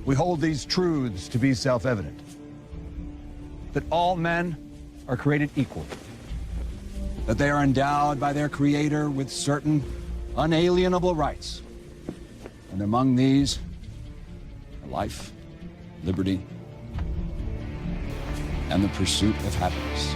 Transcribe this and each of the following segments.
We hold these truths to be self-evident. That all men are created equal. That they are endowed by their Creator with certain unalienable rights. And among these are life, liberty, and the pursuit of happiness.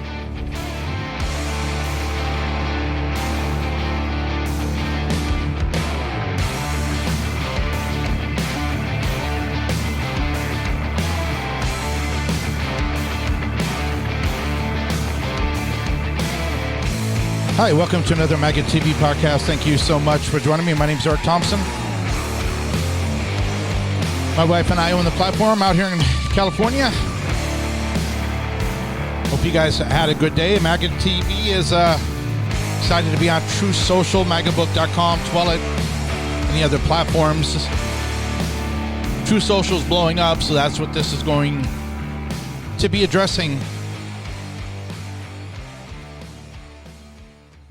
Hi, welcome to another MAGA-TV podcast. Thank you so much for joining me. My name is Art Thompson. My wife and I own the platform out here in California. Hope you guys had a good day. MAGA-TV is excited to be on True Social, magabook.com, Twillet, any other platforms. True Social is blowing up, so that's what this is going to be addressing.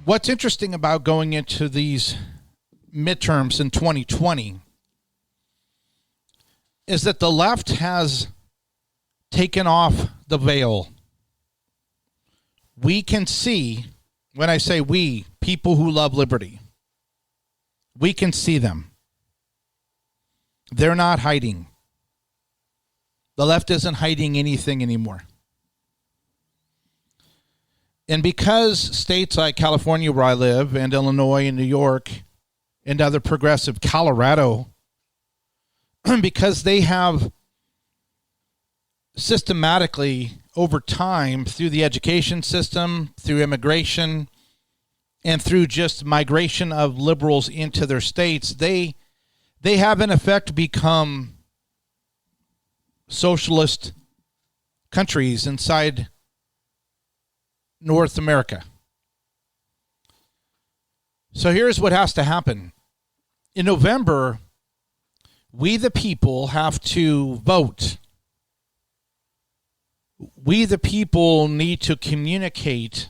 What's interesting about going into these midterms in 2020 is that the left has taken off the veil. We can see, when I say we, people who love liberty, we can see them. They're not hiding. The left isn't hiding anything anymore. And because states like California, where I live, and Illinois and New York, and other progressive Colorado, because they have systematically, over time, through the education system, through immigration, and through just migration of liberals into their states, they have in effect become socialist countries inside North America. So here's what has to happen. In November, we the people have to vote. We the people need to communicate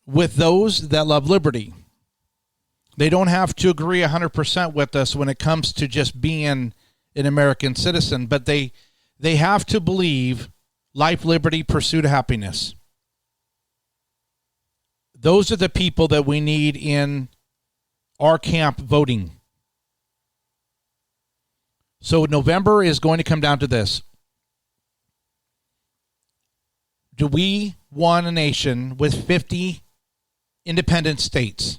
with those that love liberty. They don't have to agree 100% with us when it comes to just being an American citizen, but they have to believe life, liberty, pursuit of happiness. Those are the people that we need in our camp voting. So November is going to come down to this. Do we want a nation with 50 independent states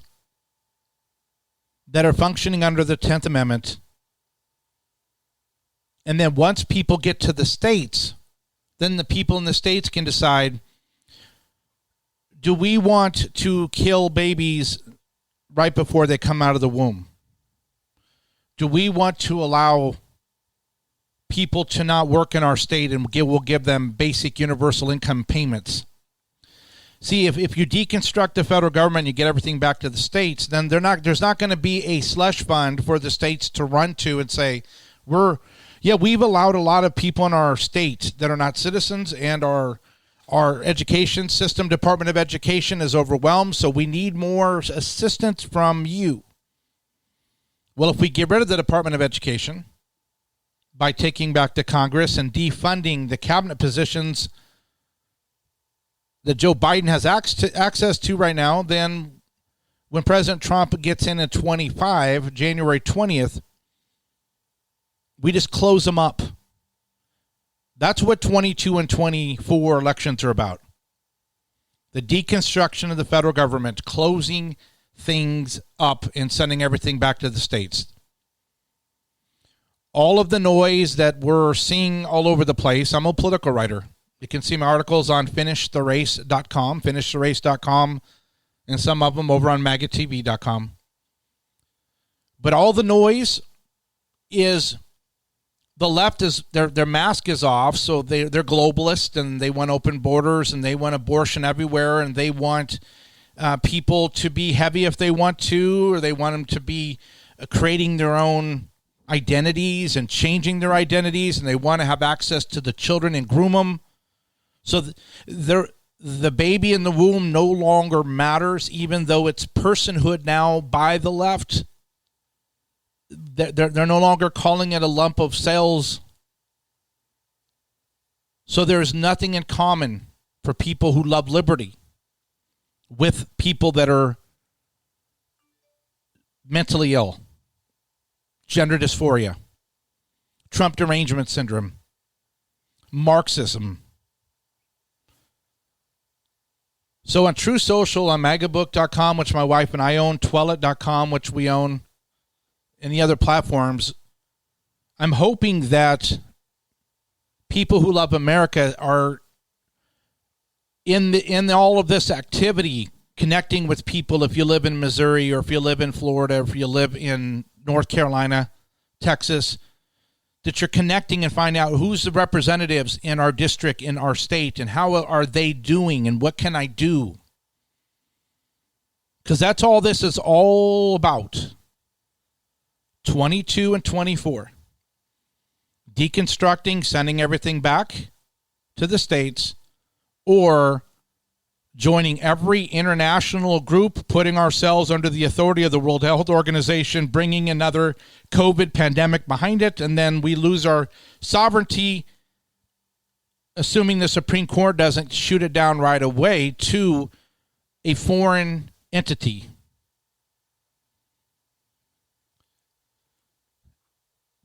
that are functioning under the 10th Amendment? And then once people get to the states, then the people in the states can decide, do we want to kill babies right before they come out of the womb? Do we want to allow people to not work in our state and we'll give them basic universal income payments? See, if you deconstruct the federal government and you get everything back to the states, then there's not going to be a slush fund for the states to run to and say, we've allowed a lot of people in our state that are not citizens, and our education system, Department of Education, is overwhelmed, so we need more assistance from you. Well, if we get rid of the Department of Education by taking back to Congress and defunding the cabinet positions that Joe Biden has access to right now, then when President Trump gets in 25, January 20th, we just close them up. That's what 22 and 24 elections are about. The deconstruction of the federal government, closing things up and sending everything back to the states. All of the noise that we're seeing all over the place. I'm a political writer. You can see my articles on finishtherace.com, and some of them over on maga-tv.com. But all the noise is the left is their mask is off, so they're globalist, and they want open borders, and they want abortion everywhere, and they want people to be heavy if they want to, or they want them to be creating their own identities and changing their identities, and they want to have access to the children and groom them. So the baby in the womb no longer matters, even though it's personhood now by the left. They're no longer calling it a lump of cells. So there's nothing in common for people who love liberty with people that are mentally ill, gender dysphoria, Trump derangement syndrome, Marxism. So on True Social, on magabook.com, which my wife and I own, Twellet.com, which we own, and the other platforms, I'm hoping that people who love America are in all of this activity, connecting with people. If you live in Missouri, or if you live in Florida, or if you live in North Carolina, Texas, that you're connecting and find out who's the representatives in our district, in our state, and how are they doing, and what can I do? Because that's all this is all about. 22 and 24. Deconstructing, sending everything back to the states, or joining every international group, putting ourselves under the authority of the World Health Organization, bringing another COVID pandemic behind it, and then we lose our sovereignty, assuming the Supreme Court doesn't shoot it down right away, to a foreign entity.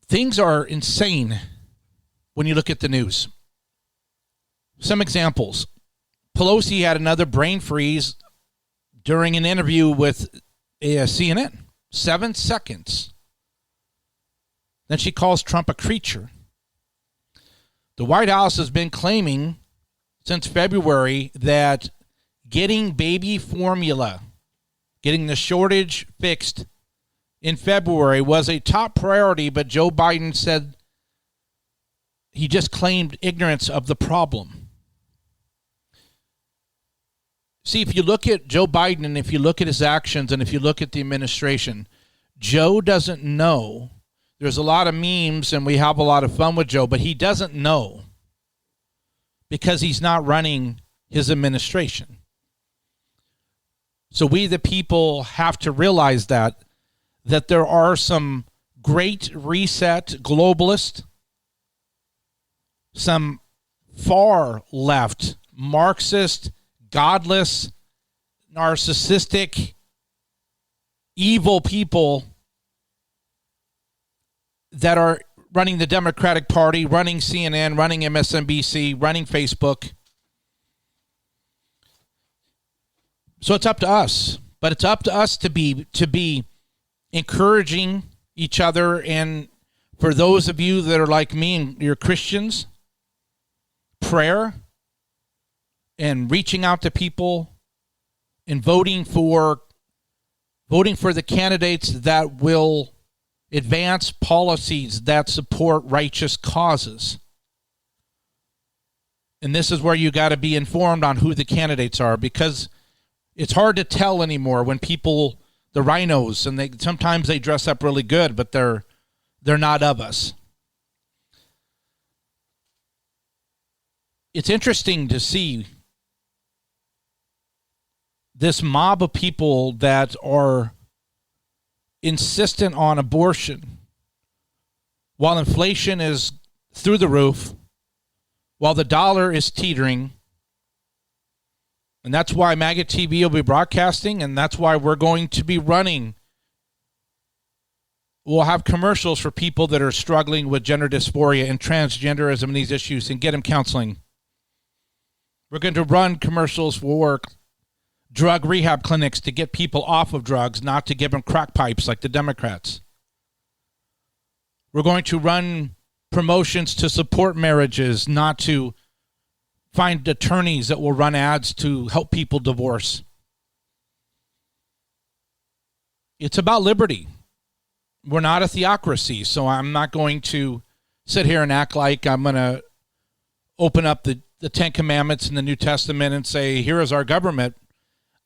Things are insane when you look at the news. Some examples. Pelosi had another brain freeze during an interview with CNN. 7 seconds. Then she calls Trump a creature. The White House has been claiming since February that getting baby formula, getting the shortage fixed in February was a top priority, but Joe Biden said he just claimed ignorance of the problem. See, if you look at Joe Biden, and if you look at his actions, and if you look at the administration, Joe doesn't know. There's a lot of memes, and we have a lot of fun with Joe, but he doesn't know because he's not running his administration. So we, the people, have to realize that there are some great reset globalists, some far left, Marxist, godless, narcissistic, evil people that are running the Democratic Party, running CNN, running MSNBC, running Facebook. So it's up to us, but it's up to us to be encouraging each other. And for those of you that are like me and you're Christians, prayer and reaching out to people and voting for the candidates that will advance policies that support righteous causes. And this is where you got to be informed on who the candidates are, because it's hard to tell anymore when people, the rhinos, and sometimes they dress up really good, but they're not of us. It's interesting to see this mob of people that are insistent on abortion while inflation is through the roof, while the dollar is teetering. And that's why MAGA-TV will be broadcasting, and that's why we're going to be running. We'll have commercials for people that are struggling with gender dysphoria and transgenderism and these issues, and get them counseling. We're going to run commercials for drug rehab clinics to get people off of drugs, not to give them crack pipes like the Democrats. We're going to run promotions to support marriages, not to find attorneys that will run ads to help people divorce. It's about liberty. We're not a theocracy, so I'm not going to sit here and act like I'm going to open up the Ten Commandments in the New Testament and say, here is our government.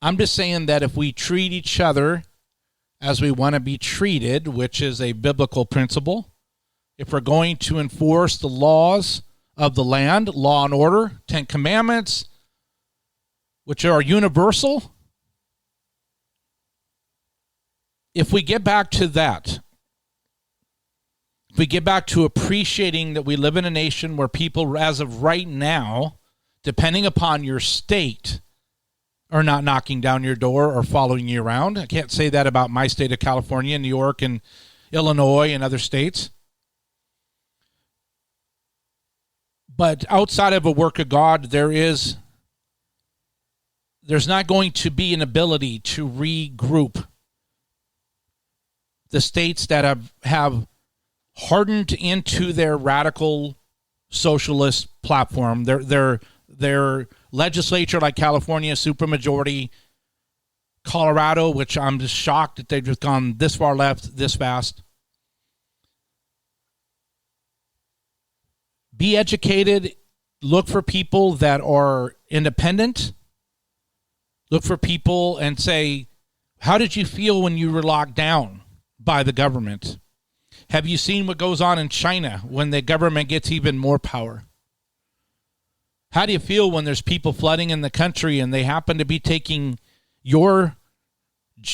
I'm just saying that if we treat each other as we want to be treated, which is a biblical principle, if we're going to enforce the laws of the land, law and order, 10 Commandments, which are universal, if we get back to that, if we get back to appreciating that we live in a nation where people, as of right now, depending upon your state, are not knocking down your door or following you around. I can't say that about my state of California, New York, and Illinois and other states. But outside of a work of God, there's not going to be an ability to regroup the states that have hardened into their radical socialist platform. Their legislature, like California, supermajority, Colorado, which I'm just shocked that they've just gone this far left this fast. Be educated. Look for people that are independent. Look for people and say, how did you feel when you were locked down by the government? Have you seen what goes on in China when the government gets even more power? How do you feel when there's people flooding in the country and they happen to be taking your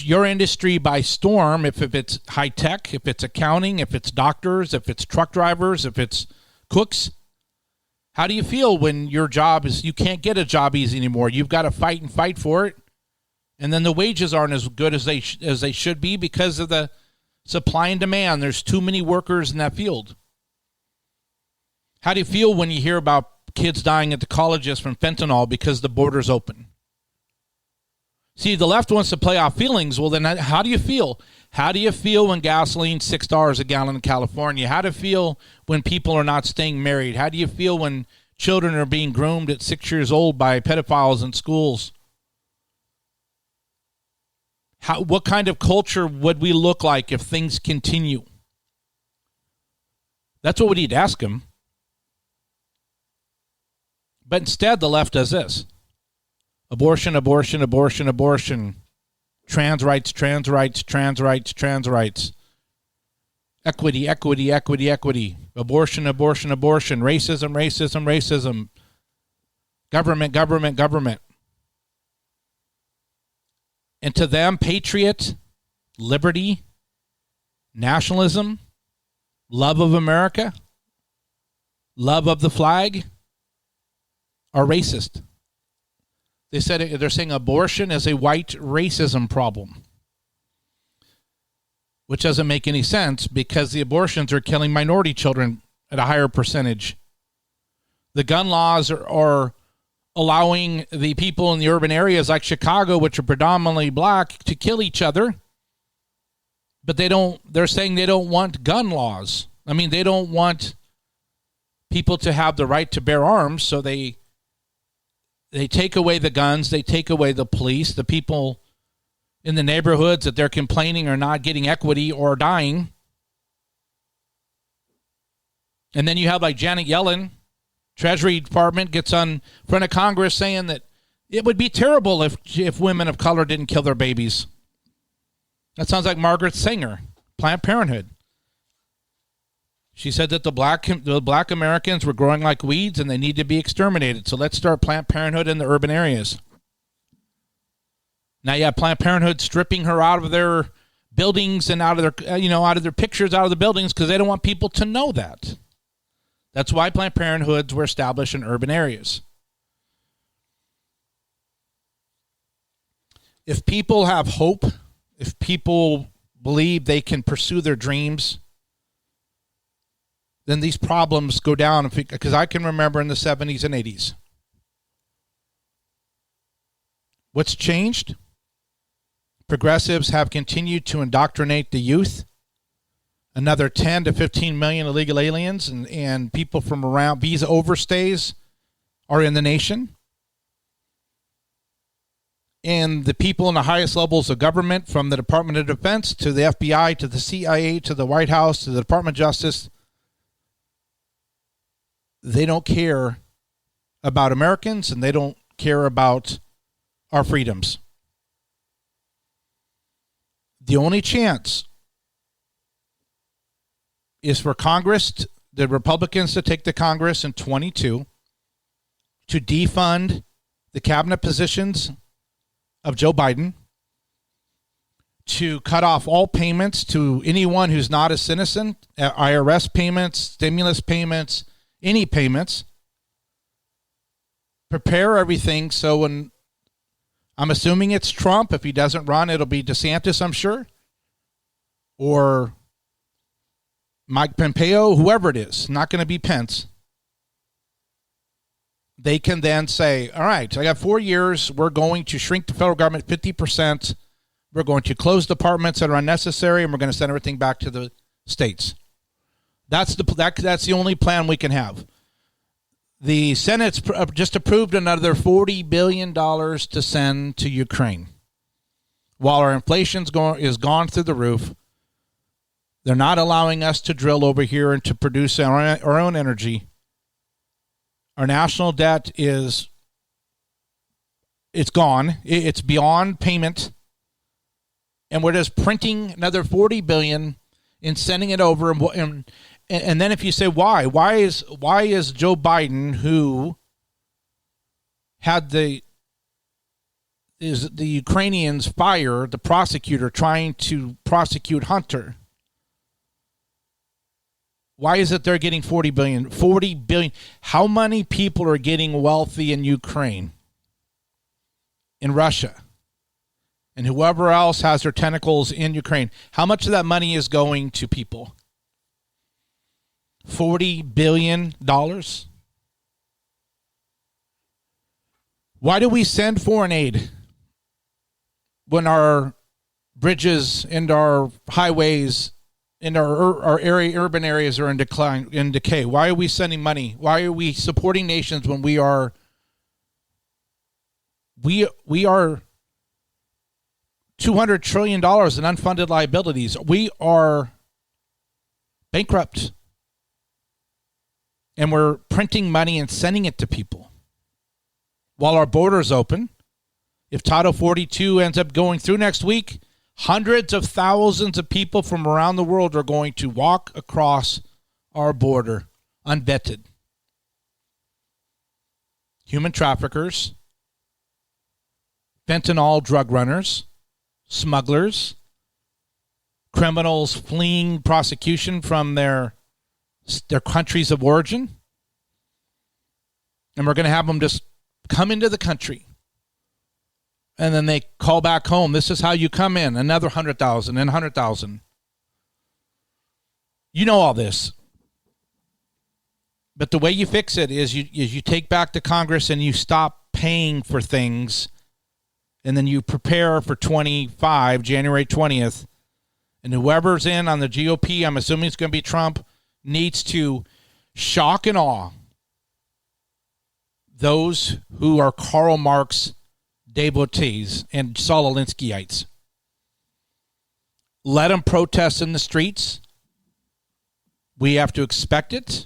industry by storm, if it's high tech, if it's accounting, if it's doctors, if it's truck drivers, if it's cooks? How do you feel when your job is, you can't get a job easy anymore? You've got to fight and fight for it. And then the wages aren't as good as they should be because of the supply and demand. There's too many workers in that field. How do you feel when you hear about kids dying at the colleges from fentanyl because the border's open? See, the left wants to play off feelings. Well, then how do you feel? How do you feel when gasoline's $6 a gallon in California? How do you feel when people are not staying married? How do you feel when children are being groomed at 6 years old by pedophiles in schools? What kind of culture would we look like if things continue? That's what we need to ask them. But instead, the left does this. Abortion, abortion, abortion, abortion. Trans rights, trans rights, trans rights, trans rights. Equity, equity, equity, equity. Abortion, abortion, abortion. Racism, racism, racism. Government, government, government. And to them, patriot, liberty, nationalism, love of America, love of the flag are racist. They're saying abortion is a white racism problem, which doesn't make any sense because the abortions are killing minority children at a higher percentage. The gun laws are allowing the people in the urban areas like Chicago, which are predominantly black, to kill each other. But they're saying they don't want gun laws. I mean, they don't want people to have the right to bear arms, so they take away the guns, they take away the police, the people in the neighborhoods that they're complaining are not getting equity or dying. And then you have like Janet Yellen, Treasury Department, gets on front of Congress saying that it would be terrible if women of color didn't kill their babies. That sounds like Margaret Sanger, Planned Parenthood. She said that the black Americans were growing like weeds and they need to be exterminated. So let's start Planned Parenthood in the urban areas. Now you have Planned Parenthood stripping her out of their buildings and out of their pictures out of the buildings because they don't want people to know that. That's why Planned Parenthoods were established in urban areas. If people have hope, if people believe they can pursue their dreams, then these problems go down. Because I can remember in the 70s and 80s. What's changed? Progressives have continued to indoctrinate the youth. Another 10 to 15 million illegal aliens and people from around visa overstays are in the nation. And the people in the highest levels of government, from the Department of Defense to the FBI to the CIA to the White House to the Department of Justice, they don't care about Americans and they don't care about our freedoms. The only chance is for Congress, the Republicans to take the Congress in 22, to defund the cabinet positions of Joe Biden, to cut off all payments to anyone who's not a citizen, IRS payments, stimulus payments, any payments. Prepare everything so when, I'm assuming it's Trump. If he doesn't run, it'll be DeSantis, I'm sure. Or Mike Pompeo, whoever it is, not going to be Pence. They can then say, all right, I got 4 years. We're going to shrink the federal government 50%. We're going to close departments that are unnecessary, and we're going to send everything back to the states. That's the only plan we can have. The Senate's just approved another $40 billion to send to Ukraine. While our inflation's is gone through the roof, they're not allowing us to drill over here and to produce our own energy. Our national debt it's gone. It's beyond payment. And we're just printing another $40 billion and sending it over. And then if you say why is Joe Biden, who had the Ukrainians fire the prosecutor trying to prosecute Hunter, why is it they're getting $40 billion? $40 billion. How many people are getting wealthy in Ukraine, in Russia, and whoever else has their tentacles in Ukraine? How much of that money is going to people? $40 billion? Why do we send foreign aid when our bridges and our highways and our urban areas are in decay? Why are we sending money? Why are we supporting nations when we are $200 trillion in unfunded liabilities? We are bankrupt. And we're printing money and sending it to people. While our borders open, if Title 42 ends up going through next week, hundreds of thousands of people from around the world are going to walk across our border unvetted. Human traffickers, fentanyl drug runners, smugglers, criminals fleeing prosecution from their countries of origin. And we're going to have them just come into the country. And then they call back home. This is how you come in. Another 100,000 and 100,000. You know all this. But the way you fix it is you take back to Congress and you stop paying for things. And then you prepare for January 20th. And whoever's in on the GOP, I'm assuming it's going to be Trump, needs to shock and awe those who are Karl Marx devotees and Saul Alinsky-ites. Let them protest in the streets. We have to expect it.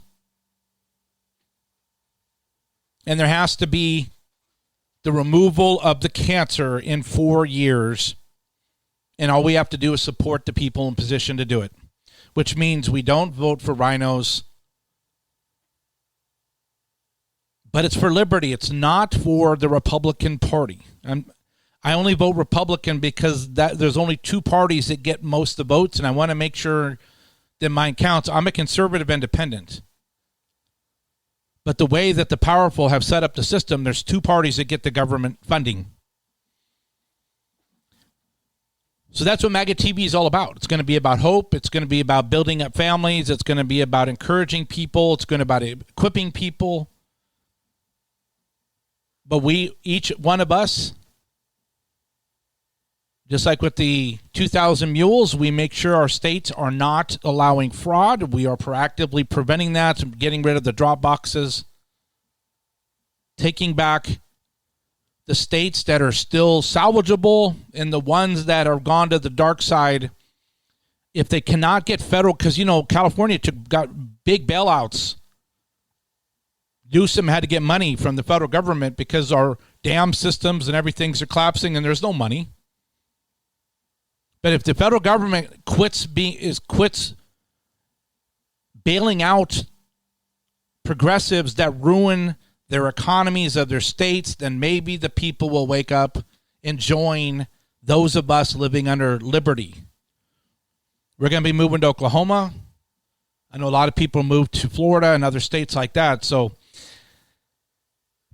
And there has to be the removal of the cancer in 4 years. And all we have to do is support the people in position to do it, which means we don't vote for rhinos. But it's for liberty. It's not for the Republican Party. I only vote Republican because there's only two parties that get most of the votes, and I want to make sure that mine counts. I'm a conservative independent. But the way that the powerful have set up the system, there's two parties that get the government funding. So that's what MAGA-TV is all about. It's going to be about hope. It's going to be about building up families. It's going to be about encouraging people. It's going to be about equipping people. But each one of us, just like with the 2,000 mules, we make sure our states are not allowing fraud. We are proactively preventing that, getting rid of the drop boxes, taking back the states that are still salvageable and the ones that are gone to the dark side. If they cannot get federal, because, California got big bailouts. Newsom had to get money from the federal government because our dam systems and everything's are collapsing and there's no money. But if the federal government quits bailing out progressives that ruin their economies of their states, then maybe the people will wake up and join those of us living under liberty. We're going to be moving to Oklahoma. I know a lot of people move to Florida and other states like that. So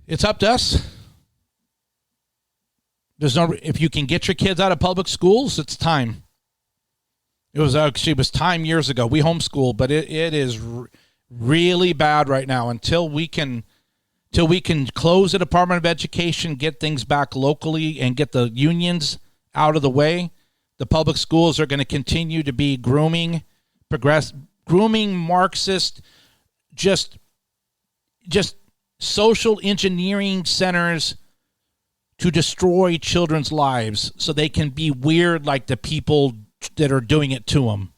it's up to us. If you can get your kids out of public schools, it's time. It was time years ago. We homeschool, but it is really bad right now. Until we can close the Department of Education, get things back locally, and get the unions out of the way, the public schools are going to continue to be grooming Marxist, just social engineering centers to destroy children's lives so they can be weird like the people that are doing it to them.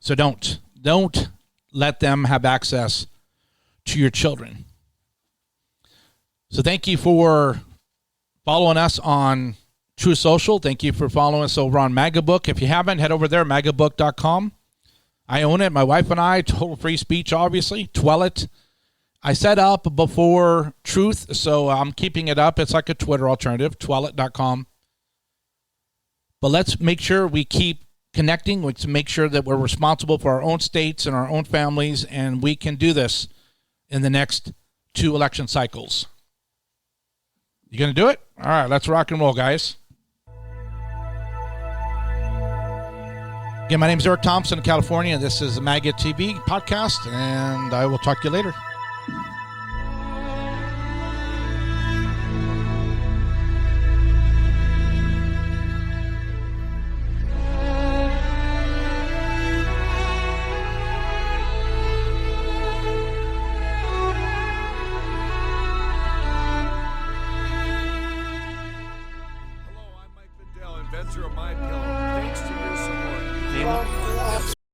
So don't let them have access to your children. So thank you for following us on True Social. Thank you for following us over on MAGABook. If you haven't, head over there, magabook.com. I own it. My wife and I, total free speech, obviously. Twellet. I set up before Truth, so I'm keeping it up. It's like a Twitter alternative, twellet.com. But let's make sure we keep connecting. Let's make sure that we're responsible for our own states and our own families, and we can do this in the next 2 election cycles. You going to do it? All right, let's rock and roll, guys. Again, my name is Eric Thompson in California. This is the MAGATV podcast, and I will talk to you later.